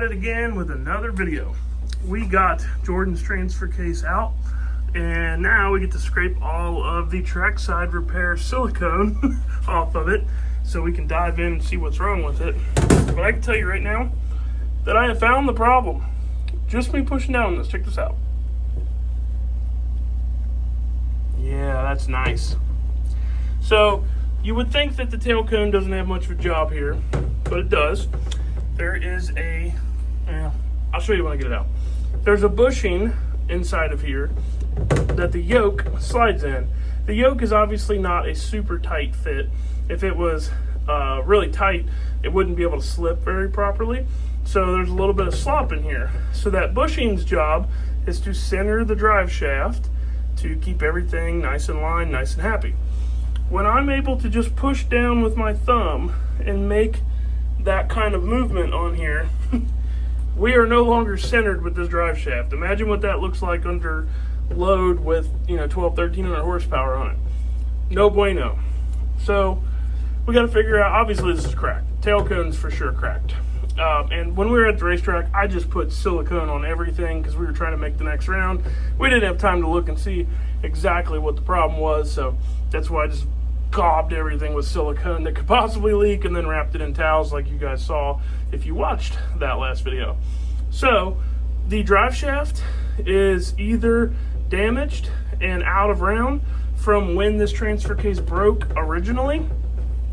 it again with another video. We got Jordan's transfer case out, and now we get to scrape all of the trackside repair silicone off of it so we can dive in and see what's wrong with it. But I can tell you right now that I have found the problem. Just me pushing down on this. Check this out. Yeah, that's nice. So you would think that the tail cone doesn't have much of a job here, but it does. There is a, I'll show you when I get it out. There's a bushing inside of here that the yoke slides in. The yoke is obviously not a super tight fit. If it was really tight, it wouldn't be able to slip very properly. So there's a little bit of slop in here. So that bushing's job is to center the drive shaft to keep everything nice in line, nice and happy. When I'm able to just push down with my thumb and make that kind of movement on here, we are no longer centered with this drive shaft. Imagine what that looks like under load with 12, 1300 horsepower on it. No bueno. So we got to figure out, obviously this is cracked. Tail cone's for sure cracked. And when we were at the racetrack, I just put silicone on everything because we were trying to make the next round. We didn't have time to look and see exactly what the problem was, so that's why I just gobbed everything with silicone that could possibly leak and then wrapped it in towels like you guys saw if you watched that last video. So the drive shaft is either damaged and out of round from when this transfer case broke originally,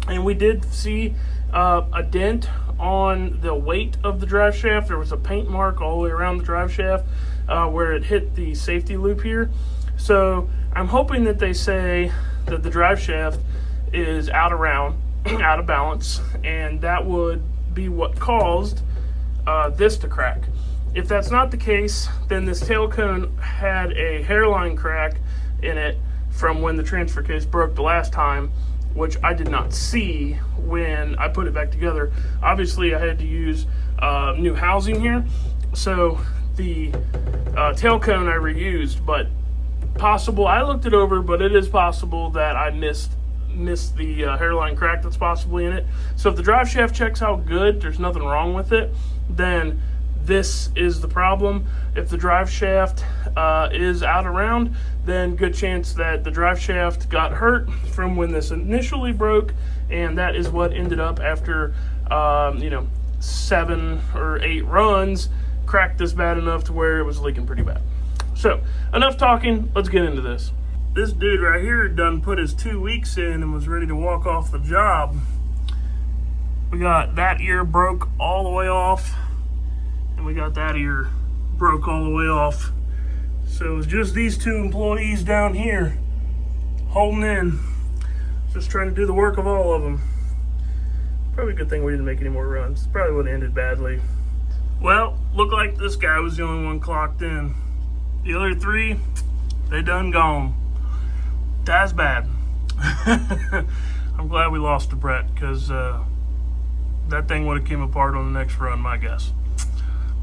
and we did see a dent on the weight of the drive shaft. There was a paint mark all the way around the drive shaft where it hit the safety loop here. So I'm hoping that they say that the drive shaft is out of round, out of balance, and that would be what caused this to crack. If that's not the case, then this tail cone had a hairline crack in it from when the transfer case broke the last time, which I did not see when I put it back together. Obviously, I had to use new housing here, so the tail cone I reused, but possible, I looked it over, but it is possible that I missed the hairline crack that's possibly in it. So if the drive shaft checks out good, there's nothing wrong with it, then this is the problem. If the drive shaft is out of round, then good chance that the drive shaft got hurt from when this initially broke, and that is what ended up after 7 or 8 runs cracked this bad enough to where it was leaking pretty bad. So enough talking, let's get into this. This dude right here done put his 2 weeks in and was ready to walk off the job. We got that ear broke all the way off, and we got that ear broke all the way off. So it was just these 2 employees down here holding in, just trying to do the work of all of them. Probably a good thing we didn't make any more runs. Probably would have ended badly. Well, looked like this guy was the only one clocked in. The other 3, they done gone. That's bad. I'm glad we lost to Brett, because that thing would have came apart on the next run, my guess.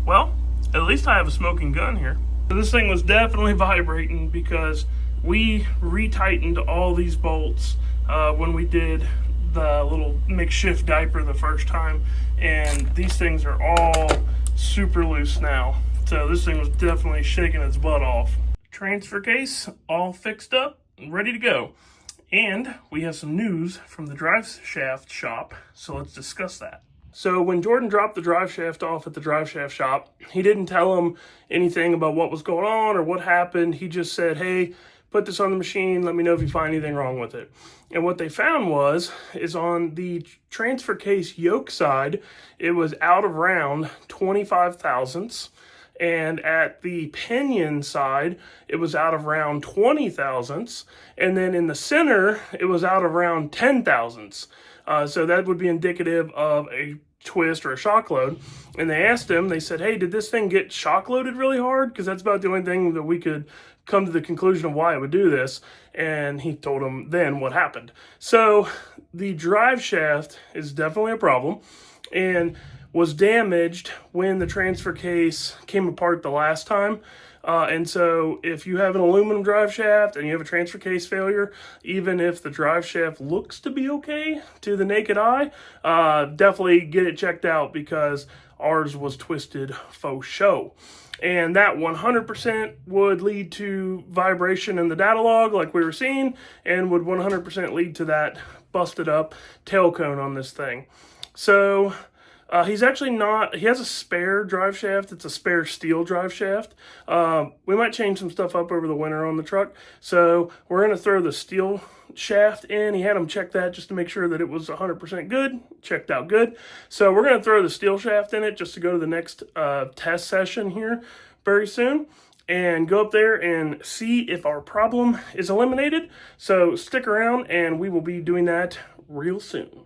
Well, at least I have a smoking gun here. So this thing was definitely vibrating because we retightened all these bolts when we did the little makeshift diaper the first time, and these things are all super loose now. So this thing was definitely shaking its butt off. Transfer case all fixed up, ready to go. And we have some news from the Driveshaft shop, so let's discuss that. So when Jordan dropped the drive shaft off at the Driveshaft shop, he didn't tell him anything about what was going on or what happened. He just said, hey, put this on the machine, let me know if you find anything wrong with it. And what they found is on the transfer case yoke side, it was out of round 25 thousandths. And at the pinion side, it was out of round 20 thousandths. And then in the center, it was out of round 10 thousandths. So that would be indicative of a twist or a shock load. And they asked him, they said, hey, did this thing get shock loaded really hard? Because that's about the only thing that we could come to the conclusion of why it would do this. And he told them then what happened. So the drive shaft is definitely a problem and was damaged when the transfer case came apart the last time. And so if you have an aluminum drive shaft and you have a transfer case failure, even if the drive shaft looks to be okay to the naked eye, definitely get it checked out, because ours was twisted faux show. And that 100% would lead to vibration in the data log like we were seeing, and would 100% lead to that busted up tail cone on this thing. So he's actually not, he has a spare drive shaft. It's a spare steel drive shaft. We might change some stuff up over the winter on the truck. So we're going to throw the steel shaft in. He had him check that just to make sure that it was 100% good. Checked out good. So we're going to throw the steel shaft in it just to go to the next test session here very soon, and go up there and see if our problem is eliminated. So stick around and we will be doing that real soon.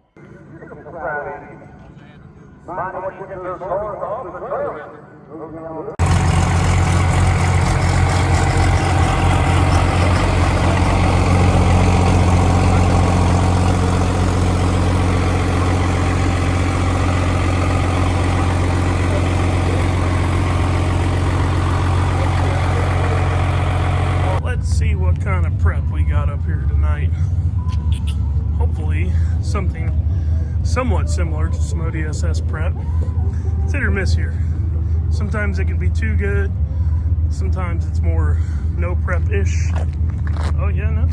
Let's see what kind of prep we got up here tonight. Hopefully something somewhat similar to some ODSS prep. It's hit or miss here. Sometimes it can be too good. Sometimes it's more no prep-ish. Oh yeah, no.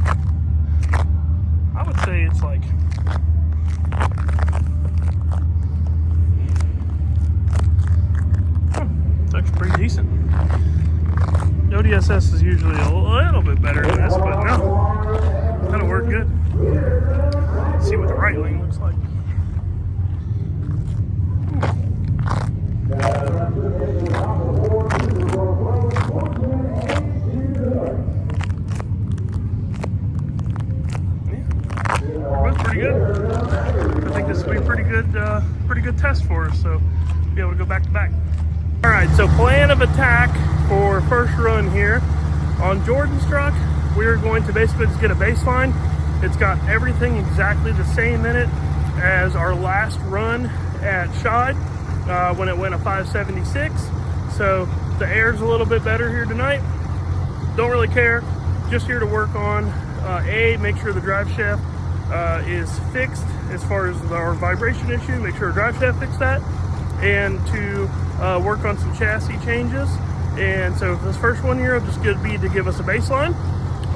I would say it's like it's actually pretty decent. ODSS is usually a little bit better than this, but no, that'll work good. Let's see what the right lane looks like. Both pretty good. I think this will be a pretty good test for us. So be able to go back to back. All right. So plan of attack for first run here on Jordan's truck. We're going to basically just get a baseline. It's got everything exactly the same in it as our last run at Shod when it went a 576. So the air's a little bit better here tonight. Don't really care. Just here to work on make sure the drive shaft is fixed as far as our vibration issue. Make sure our drive shaft fixed that, and to work on some chassis changes. And so this first one here will just be to give us a baseline.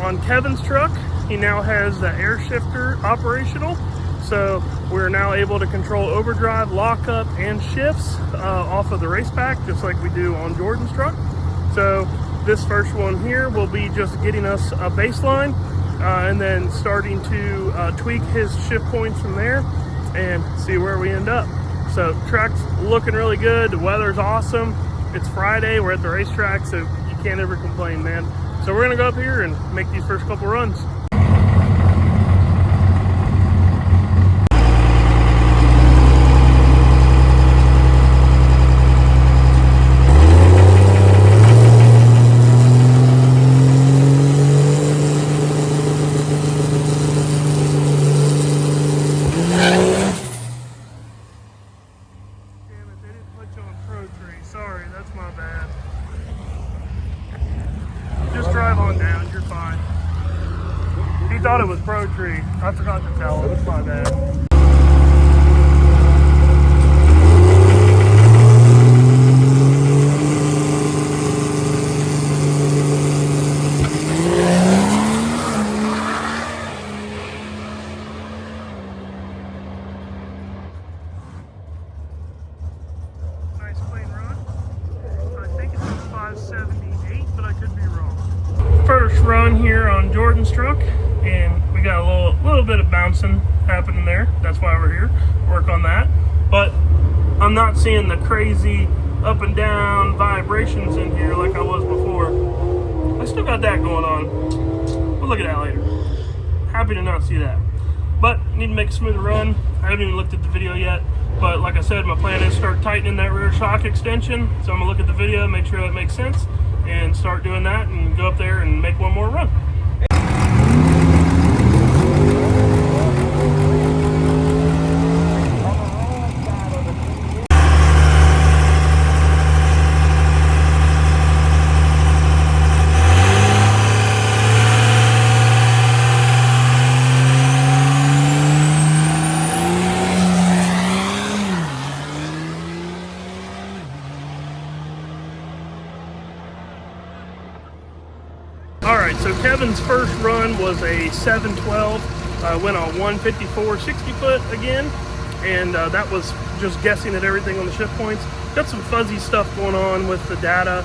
On Kevin's truck, he now has the air shifter operational. So we're now able to control overdrive, lockup, and shifts off of the race pack, just like we do on Jordan's truck. So this first one here will be just getting us a baseline and then starting to tweak his shift points from there and see where we end up. So track's looking really good. The weather's awesome. It's Friday. We're at the racetrack, so you can't ever complain, man. So we're gonna go up here and make these first couple runs. Thought it was Pro Tree. I forgot to tell him. It's my bad. Nice clean run. I think it's a 578, but I could be wrong. First run here on Jordan's truck. And we got a little bit of bouncing happening there. That's why we're here, work on that. But I'm not seeing the crazy up and down vibrations in here like I was before. I still got that going on. We'll look at that later. Happy to not see that. But need to make a smoother run. I haven't even looked at the video yet. But like I said, my plan is to start tightening that rear shock extension. So I'm gonna look at the video, make sure that makes sense, and start doing that and go up there and make one more run. right, so Kevin's first run was a 712. Went on 154 60 foot again, and that was just guessing at everything on the shift points. Got some fuzzy stuff going on with the data,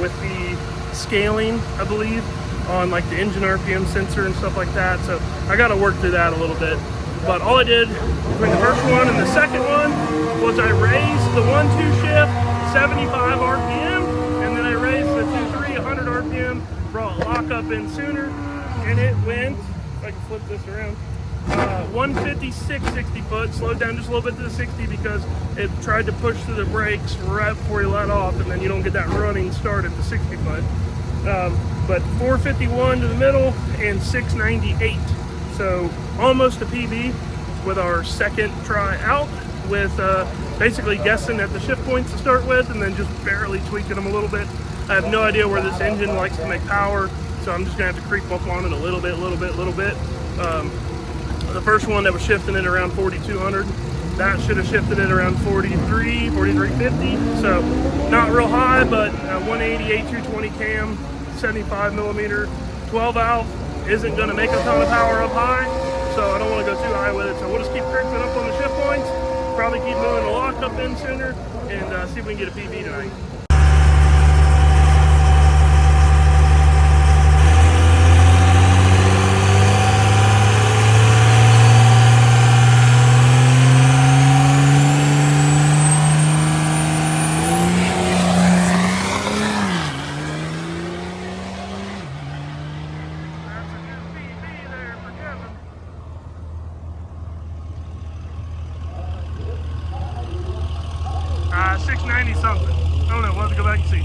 with the scaling, I believe, on like the engine RPM sensor and stuff like that. So I got to work through that a little bit. But all I did between the first one and the second one was I raised the 1-2 shift 75 RPM, and then I raised the 2-3 100 RPM, brought lockup in sooner, and it went, if I can flip this around, 156 60 foot, slowed down just a little bit to the 60 because it tried to push through the brakes right before you let off, and then you don't get that running start at the 60 foot. But 451 to the middle and 698. So almost a PB with our second try out, with basically guessing at the shift points to start with and then just barely tweaking them a little bit. I have no idea where this engine likes to make power, so I'm just gonna have to creep up on it a little bit. The first one that was shifting it around 4,200, that should have shifted it around 4350. So not real high, but 180 A220 cam, 75 millimeter, 12 valve isn't going to make a ton of power up high, so I don't want to go too high with it. So we'll just keep creeping up on the shift points, probably keep moving the lockup in sooner, and see if we can get a PB tonight. Uh, 690 something. I don't know, we'll have to go back and see.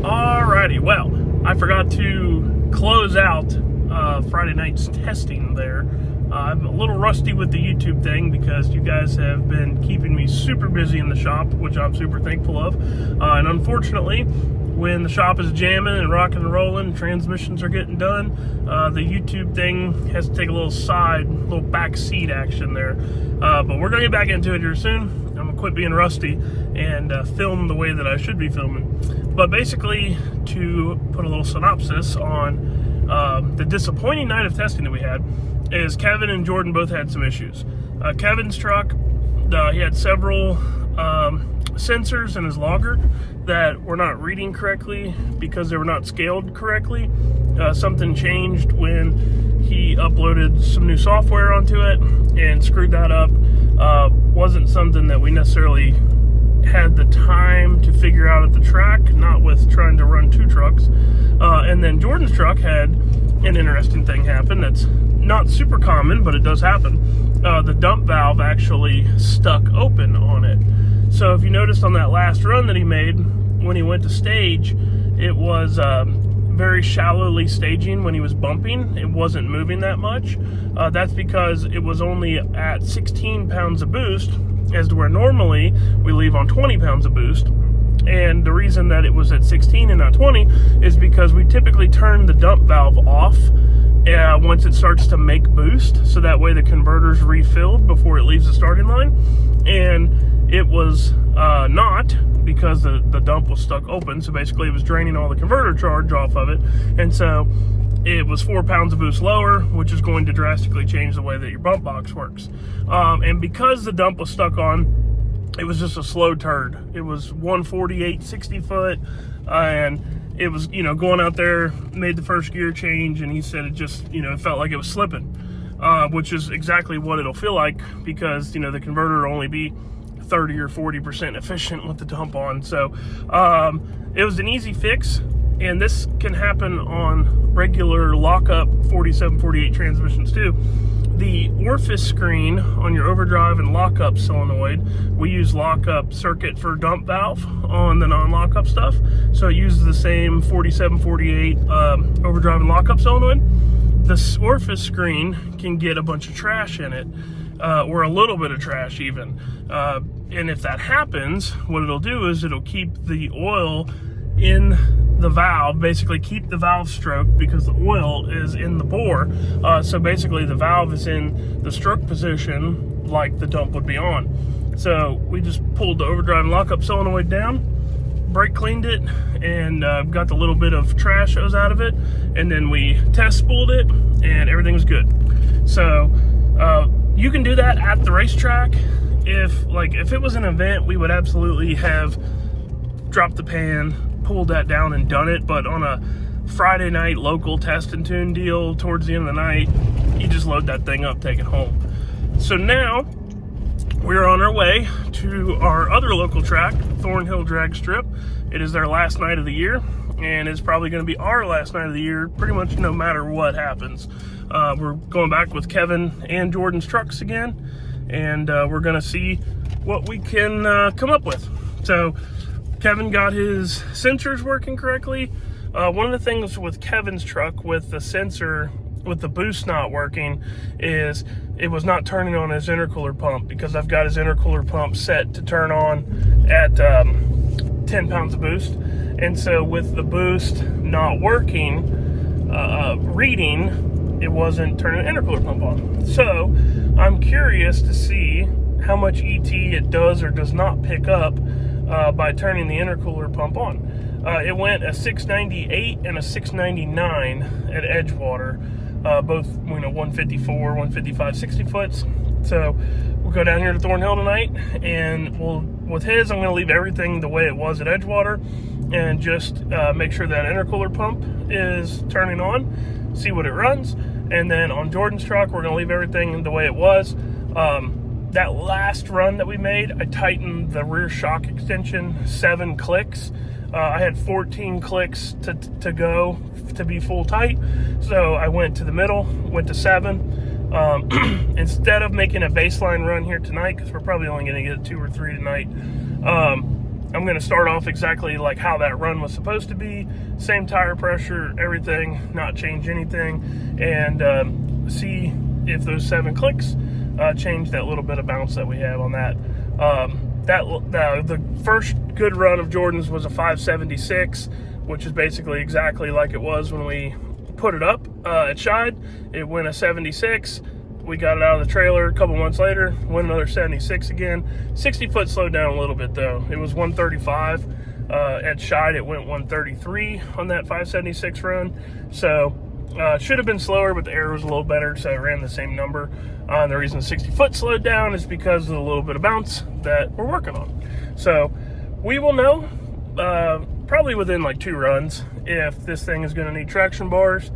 Alrighty, well, I forgot to close out Friday night's testing there. I'm a little rusty with the YouTube thing because you guys have been keeping me super busy in the shop, which I'm super thankful of. And unfortunately, when the shop is jamming and rocking and rolling, transmissions are getting done, the YouTube thing has to take a little back seat action there. But we're gonna get back into it here soon. I'm gonna quit being rusty and film the way that I should be filming. But basically, to put a little synopsis on the disappointing night of testing that we had, is Kevin and Jordan both had some issues. Kevin's truck, he had several sensors in his logger that were not reading correctly because they were not scaled correctly. Something changed when he uploaded some new software onto it and screwed that up. Wasn't something that we necessarily had the time to figure out at the track, not with trying to run two trucks. And then Jordan's truck had an interesting thing happen that's not super common, but it does happen. The dump valve actually stuck open on it. So if you noticed on that last run that he made, when he went to stage, it was very shallowly staging when he was bumping. It wasn't moving that much. That's because it was only at 16 pounds of boost, as to where normally we leave on 20 pounds of boost. And the reason that it was at 16 and not 20 is because we typically turn the dump valve off once it starts to make boost, so that way the converter's refilled before it leaves the starting line. And it was not, because the dump was stuck open, so basically it was draining all the converter charge off of it, and so it was 4 pounds of boost lower, which is going to drastically change the way that your bump box works. And because the dump was stuck on, it was just a slow turd. It was 148 60 foot, and it was, going out there, made the first gear change, and he said it just, it felt like it was slipping, which is exactly what it'll feel like, because, the converter will only be 30 or 40% efficient with the dump on. So it was an easy fix, and this can happen on regular lockup 4748 transmissions too. The orifice screen on your overdrive and lockup solenoid, we use lockup circuit for dump valve on the non-lockup stuff, so it uses the same 4748 overdrive and lockup solenoid. The orifice screen can get a bunch of trash in it, or a little bit of trash even, and if that happens, what it'll do is it'll keep the oil in the valve, basically keep the valve stroked because the oil is in the bore. So basically the valve is in the stroke position like the dump would be on. So we just pulled the overdrive and lockup solenoid down, brake cleaned it, and got the little bit of trash hose out of it, and then we test spooled it, and everything was good. So you can do that at the racetrack. If it was an event, we would absolutely have dropped the pan, pulled that down, and done it. But on a Friday night local test and tune deal towards the end of the night, you just load that thing up, take it home. So now we're on our way to our other local track, Thornhill Drag Strip. It is their last night of the year, and it's probably going to be our last night of the year, pretty much no matter what happens. We're going back with Kevin and Jordan's trucks again, and we're going to see what we can come up with. So Kevin got his sensors working correctly. One of the things with Kevin's truck with the sensor, with the boost not working, is it was not turning on his intercooler pump, because I've got his intercooler pump set to turn on at 10 pounds of boost. And so with the boost not working, reading, it wasn't turning the intercooler pump on. So I'm curious to see how much ET it does or does not pick up by turning the intercooler pump on. It went a 698 and a 699 at Edgewater, both 154, 155, 60 foots. So we'll go down here to Thornhill tonight, and with his, I'm going to leave everything the way it was at Edgewater, and just make sure that intercooler pump is turning on, see what it runs. And then on Jordan's truck, we're going to leave everything the way it was. That last run that we made, I tightened the rear shock extension 7 clicks. I had 14 clicks to go to be full tight. So I went to the middle, went to 7. Instead of making a baseline run here tonight, because we're probably only going to get 2 or 3 tonight, I'm going to start off exactly like how that run was supposed to be. Same tire pressure, everything, not change anything, and see if those 7 clicks change that little bit of bounce that we have on that. The first good run of Jordan's was a 576, which is basically exactly like it was when we put it up at Shide. It went a 76. We got it out of the trailer a couple months later, went another 76 again. 60 foot slowed down a little bit though. It was 135. At Shide, it went 133 on that 576 run. So should have been slower, but the air was a little better, so it ran the same number. The reason the 60 foot slowed down is because of the little bit of bounce that we're working on. So we will know probably within like 2 runs if this thing is going to need traction bars.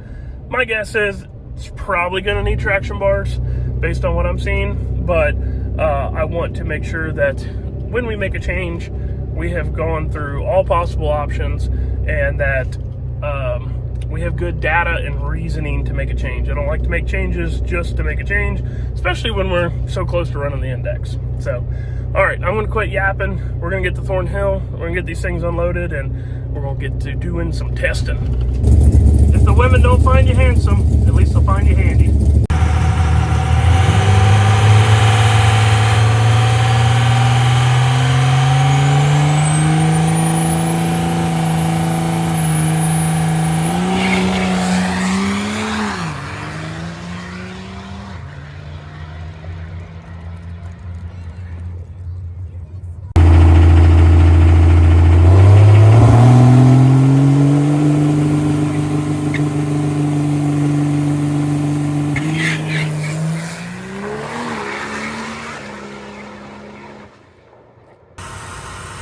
My guess is it's probably going to need traction bars based on what I'm seeing, but I want to make sure that when we make a change, we have gone through all possible options, and that we have good data and reasoning to make a change. I don't like to make changes just to make a change, especially when we're so close to running the index. So, all right, I'm going to quit yapping. We're going to get to Thornhill. We're going to get these things unloaded, and we're going to get to doing some testing. If the women don't find you handsome, at least they'll find you handy.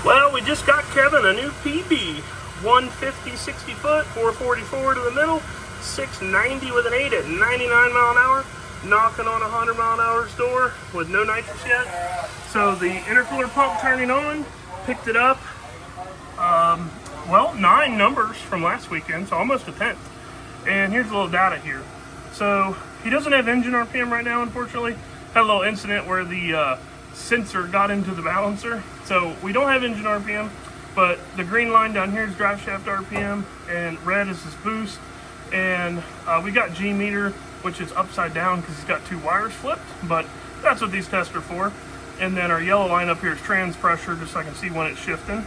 Well, we just got Kevin a new PB, 150, 60 foot, 444 to the middle, 690 with an 8 at 99 mile an hour, knocking on a 100 mile an hour's door with no nitrous yet. So the intercooler pump turning on, picked it up, 9 numbers from last weekend, so almost a 10th. And here's a little data here. So he doesn't have engine RPM right now, unfortunately. Had a little incident where the sensor got into the balancer, so we don't have engine RPM, but the green line down here is Driveshaft RPM, and red is his boost, and we got G meter, which is upside down because he's got 2 wires flipped, but that's what these tests are for. And then our yellow line up here is trans pressure, just so I can see when it's shifting.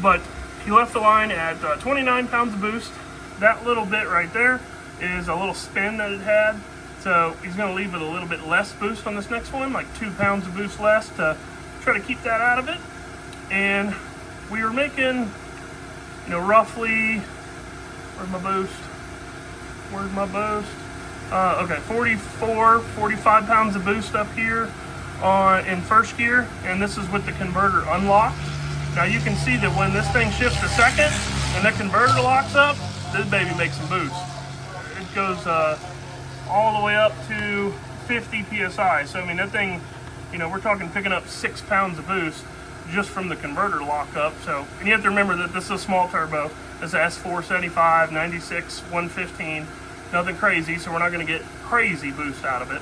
But he left the line at 29 pounds of boost. That little bit right there is a little spin that it had. So he's going to leave it a little bit less boost on this next one, like 2 pounds of boost less to try to keep that out of it. And we were making, roughly, where's my boost? Okay, 45 pounds of boost up here in first gear, and this is with the converter unlocked. Now you can see that when this thing shifts to second and the converter locks up, this baby makes some boost. It goes all the way up to 50 psi. So I mean, that thing, we're talking picking up 6 pounds of boost just from the converter lockup. So, and you have to remember that this is a small turbo. This is S475, 96, 115, nothing crazy. So we're not going to get crazy boost out of it.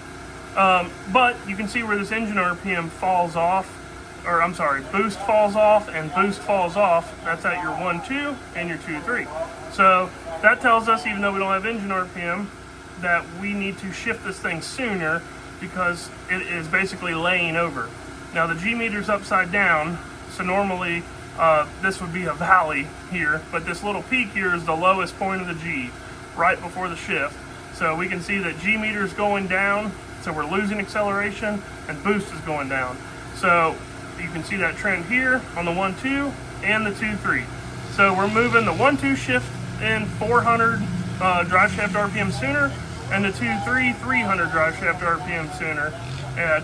But you can see where this engine RPM falls off, or I'm sorry, boost falls off and boost falls off. That's at your 1.2 and your 2.3. So that tells us, even though we don't have engine RPM, that we need to shift this thing sooner because it is basically laying over. Now the G meter's upside down, so normally this would be a valley here, but this little peak here is the lowest point of the G, right before the shift. So we can see that G meter is going down, so we're losing acceleration, and boost is going down. So you can see that trend here on the 1.2 and the 2.3. So we're moving the 1.2 shift in 400 driveshaft RPM sooner, and the 2.3 300 driveshaft RPM sooner.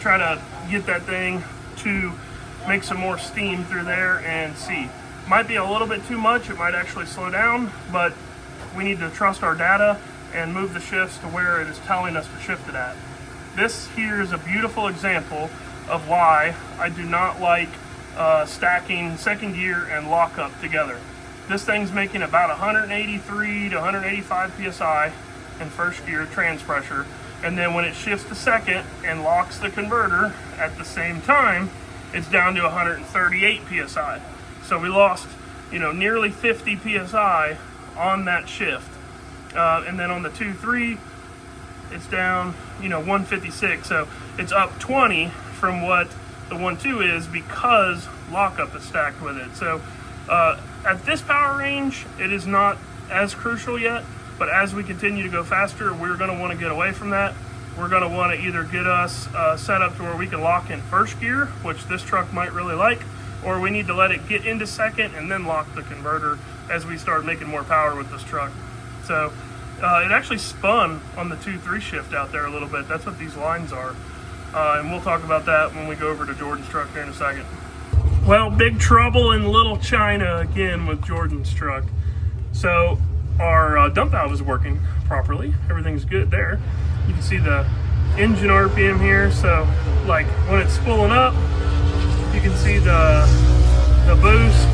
Try to get that thing to make some more steam through there and see. Might be a little bit too much, it might actually slow down, but we need to trust our data and move the shifts to where it is telling us to shift it at. This here is a beautiful example of why I do not like stacking second gear and lockup together. This thing's making about 183 to 185 psi in first gear trans pressure, and then when it shifts to second and locks the converter at the same time, it's down to 138 psi. So we lost, nearly 50 psi on that shift. And then on the 2.3, it's down, 156. So it's up 20 from what the 1.2 is because lockup is stacked with it. So at this power range, it is not as crucial yet. But as we continue to go faster, we're going to want to get away from that. We're going to want to either get us set up to where we can lock in first gear, which this truck might really like, or we need to let it get into second and then lock the converter as we start making more power with this truck. So it actually spun on the 2.3 shift out there a little bit. That's what these lines are. And we'll talk about that when we go over to Jordan's truck here in a second. Well, big trouble in Little China again with Jordan's truck. So our dump valve is working properly. Everything's good there. You can see the engine RPM here. So like when it's spooling up, you can see the boost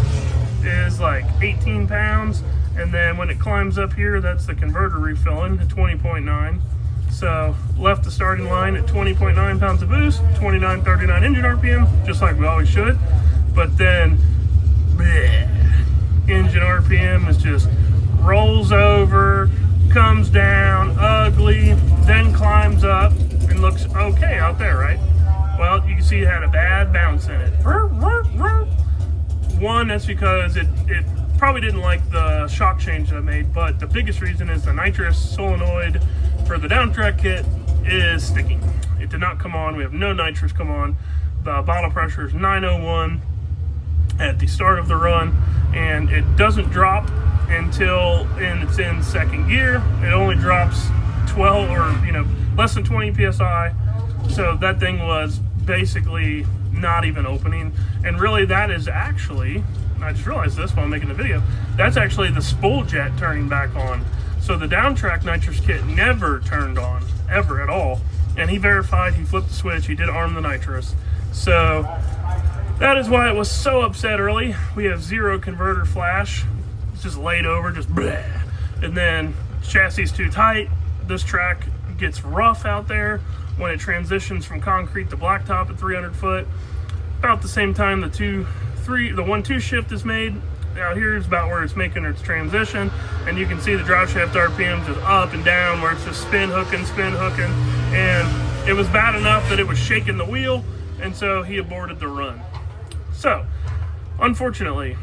is like 18 pounds. And then when it climbs up here, that's the converter refilling at 20.9. So left the starting line at 20.9 pounds of boost, 29.39 engine RPM, just like we always should. But then bleh, engine RPM is just rolls over, comes down, ugly, then climbs up and looks okay out there, right? Well, you can see it had a bad bounce in it. One, that's because it probably didn't like the shock change that I made, but the biggest reason is the nitrous solenoid for the downtrack kit is sticking. It did not come on. We have no nitrous come on. The bottle pressure is 901 at the start of the run, and it doesn't drop until it's in second gear. It only drops 12 or less than 20 psi. So that thing was basically not even opening. And really that is actually, I just realized this while I'm making the video, that's actually the spool jet turning back on. So the downtrack nitrous kit never turned on, ever at all. And he verified, he flipped the switch, he did arm the nitrous. So that is why it was so upset early. We have zero converter flash. It's just laid over, just bleh. And then chassis is too tight. This track gets rough out there when it transitions from concrete to blacktop at 300 foot. About the same time the 1.2 shift is made. Now here's about where it's making its transition, and you can see the driveshaft RPMs just up and down where it's just spin hooking, and it was bad enough that it was shaking the wheel, and so he aborted the run. So unfortunately,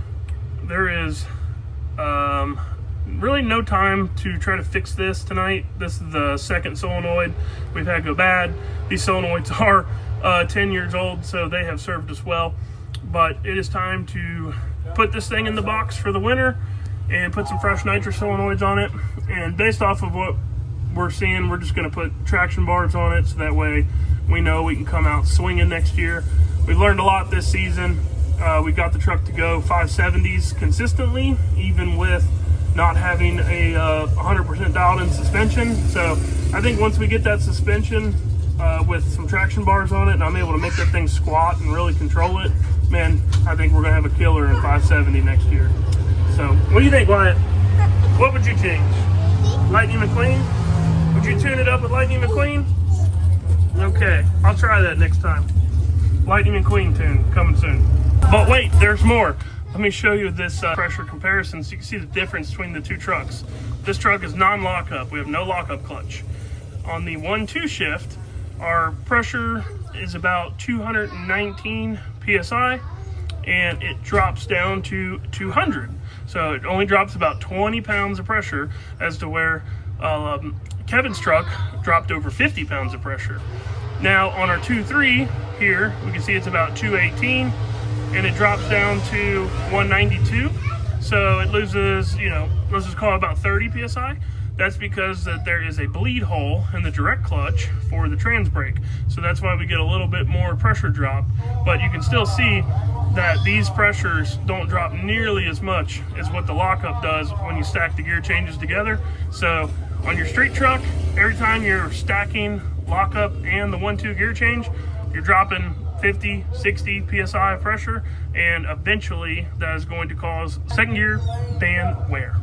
there is Really no time to try to fix this tonight. This is the second solenoid we've had go bad. These solenoids are 10 years old, so they have served us well. But it is time to put this thing in the box for the winter and put some fresh nitro solenoids on it. And based off of what we're seeing, we're just going to put traction bars on it, so that way we know we can come out swinging next year. We've learned a lot this season. We got the truck to go 570s consistently, even with not having a 100% dialed in suspension. So I think once we get that suspension with some traction bars on it, and I'm able to make that thing squat and really control it, man, I think we're gonna have a killer in 570 next year. So what do you think, Wyatt? What would you change? Lightning McQueen? Would you tune it up with Lightning McQueen? Okay, I'll try that next time. Lightning McQueen tune coming soon. But wait, there's more. Let me show you this pressure comparison so you can see the difference between the two trucks. This truck is non-lockup. We have no lockup clutch. On the 1-2 shift, our pressure is about 219 PSI, and it drops down to 200. So it only drops about 20 pounds of pressure, as to where Kevin's truck dropped over 50 pounds of pressure. Now on our 2-3 here, we can see it's about 218, and it drops down to 192. So it loses, let's just call it about 30 PSI. That's because that there is a bleed hole in the direct clutch for the trans brake. So that's why we get a little bit more pressure drop. But you can still see that these pressures don't drop nearly as much as what the lockup does when you stack the gear changes together. So on your street truck, every time you're stacking lockup and the 1-2 gear change, you're dropping 50, 60 PSI of pressure, and eventually that is going to cause second gear band wear.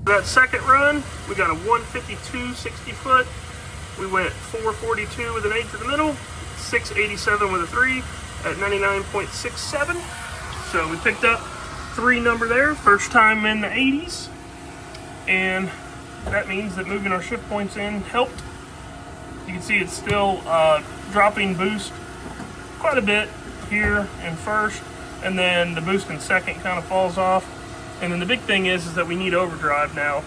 That second run, we got a 152 60 foot. We went 442 with an 8 to the middle, 687 with a 3 at 99.67. So we picked up 3 number there, first time in the 80s. And that means that moving our shift points in helped. You can see it's still dropping boost quite a bit here in first, and then the boost in second kind of falls off. And then the big thing is that we need overdrive now,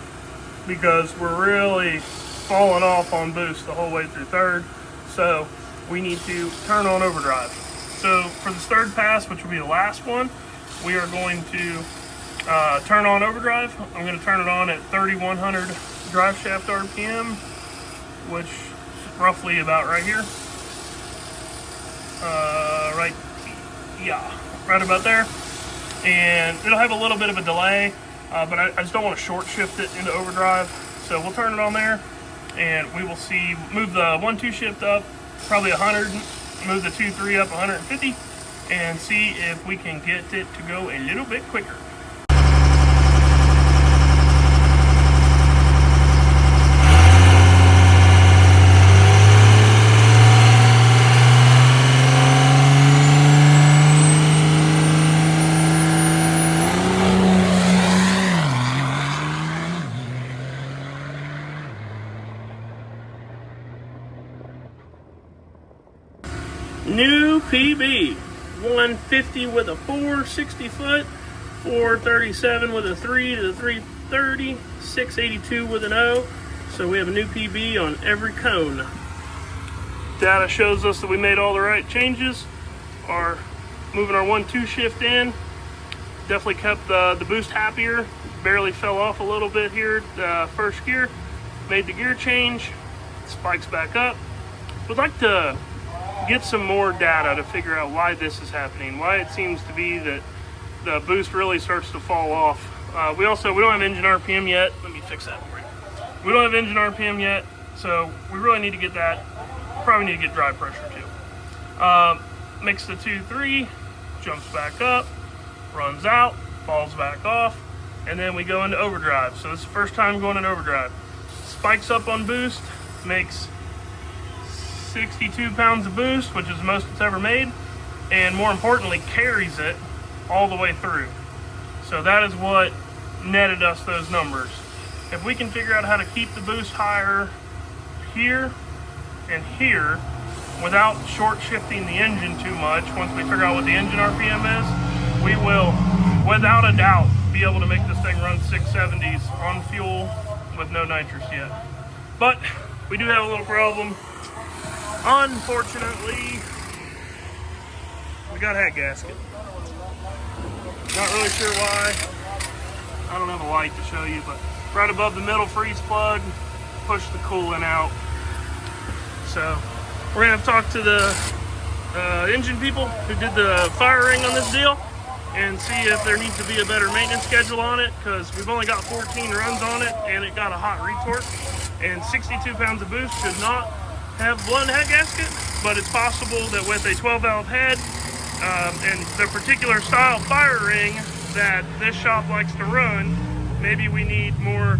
because we're really falling off on boost the whole way through third. So we need to turn on overdrive. So for this third pass, which will be the last one, we are going to turn on overdrive. I'm going to turn it on at 3,100 Driveshaft RPM, which is roughly about right here. Right about there. And it'll have a little bit of a delay, but I just don't want to short shift it into overdrive. So we'll turn it on there, and we will see, move the 1-2 shift up probably 100, move the 2-3 up 150, and see if we can get it to go a little bit quicker. New PB, 150 with a 4, 60 foot, 437 with a 3 to the 330, 682 with an O. So we have a new PB on every cone. Data shows us that we made all the right changes. Are moving our 1-2 shift in. Definitely kept the boost happier. Barely fell off a little bit here first gear. Made the gear change. Spikes back up. Would like to get some more data to figure out why this is happening, why it seems to be that the boost really starts to fall off. We don't have engine RPM yet. Let me fix that for you. We don't have engine RPM yet, so we really need to get that. Probably need to get drive pressure too. Mix the 2-3, jumps back up, runs out, falls back off, and then we go into overdrive. So this is the first time going in overdrive. Spikes up on boost, makes 62 pounds of boost, which is the most it's ever made, and more importantly, carries it all the way through. So that is what netted us those numbers. If we can figure out how to keep the boost higher here and here without short shifting the engine too much, once we figure out what the engine RPM is, we will, without a doubt, be able to make this thing run 670s on fuel with no nitrous yet. But we do have a little problem. Unfortunately, we got a head gasket. Not really sure why. I don't have a light to show you, but right above the middle freeze plug, push the coolant out. So we're gonna have to talk to the engine people who did the firing on this deal and see if there needs to be a better maintenance schedule on it, because we've only got 14 runs on it and it got a hot retort, and 62 pounds of boost should not have blown head gasket, but it's possible that with a 12 valve head and the particular style firing that this shop likes to run, maybe we need more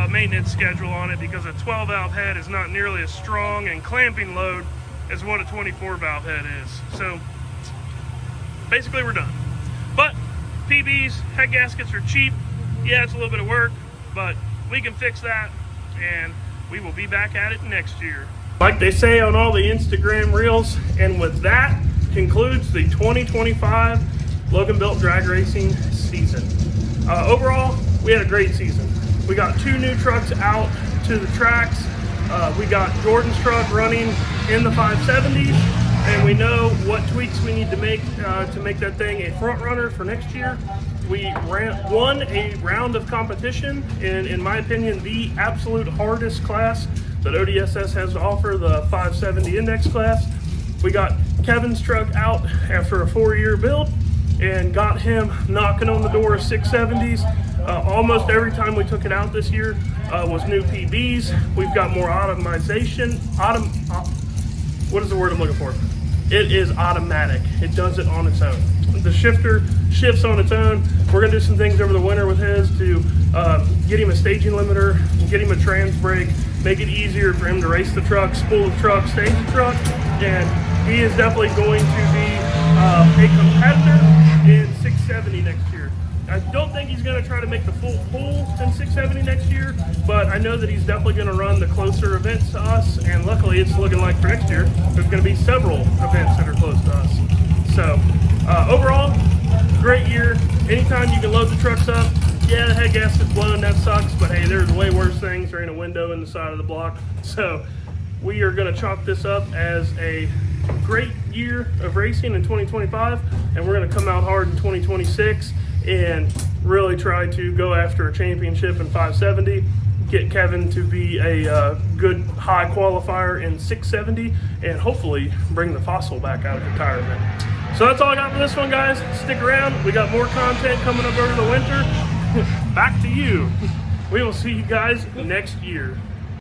maintenance schedule on it, because a 12 valve head is not nearly as strong and clamping load as what a 24 valve head is. So basically we're done. But PBs, head gaskets are cheap. Yeah, it's a little bit of work, but we can fix that, and we will be back at it next year. Like they say on all the Instagram reels, and with that concludes the 2025 Logan Built Drag Racing season. Overall, we had a great season. We got 2 new trucks out to the tracks. We got Jordan's truck running in the 570s, and we know what tweaks we need to make that thing a front runner for next year. We won a round of competition in my opinion, the absolute hardest class that ODSS has to offer, the 570 index class. We got Kevin's truck out after a 4-year build and got him knocking on the door of 670s. Almost every time we took it out this year was new PBs. We've got more automation. What is the word I'm looking for? It is automatic. It does it on its own. The shifter shifts on its own. We're gonna do some things over the winter with his to get him a staging limiter, get him a trans brake, make it easier for him to race the truck, spool the truck, stage the truck, and he is definitely going to be a competitor in 670 next year. I don't think he's going to try to make the full pull in 670 next year, but I know that he's definitely going to run the closer events to us, and luckily it's looking like for next year there's going to be several events that are close to us. So overall, great year. Anytime you can load the trucks up, yeah, the head gasket's blown, that sucks, but hey, there's way worse things. There ain't a window in the side of the block. So we are going to chalk this up as a great year of racing in 2025, and we're going to come out hard in 2026 and really try to go after a championship in 570, get Kevin to be a good high qualifier in 670, and hopefully bring the Fossil back out of retirement. So that's all I got for this one, guys. Stick around. We got more content coming up over the winter. Back to you. We will see you guys next year.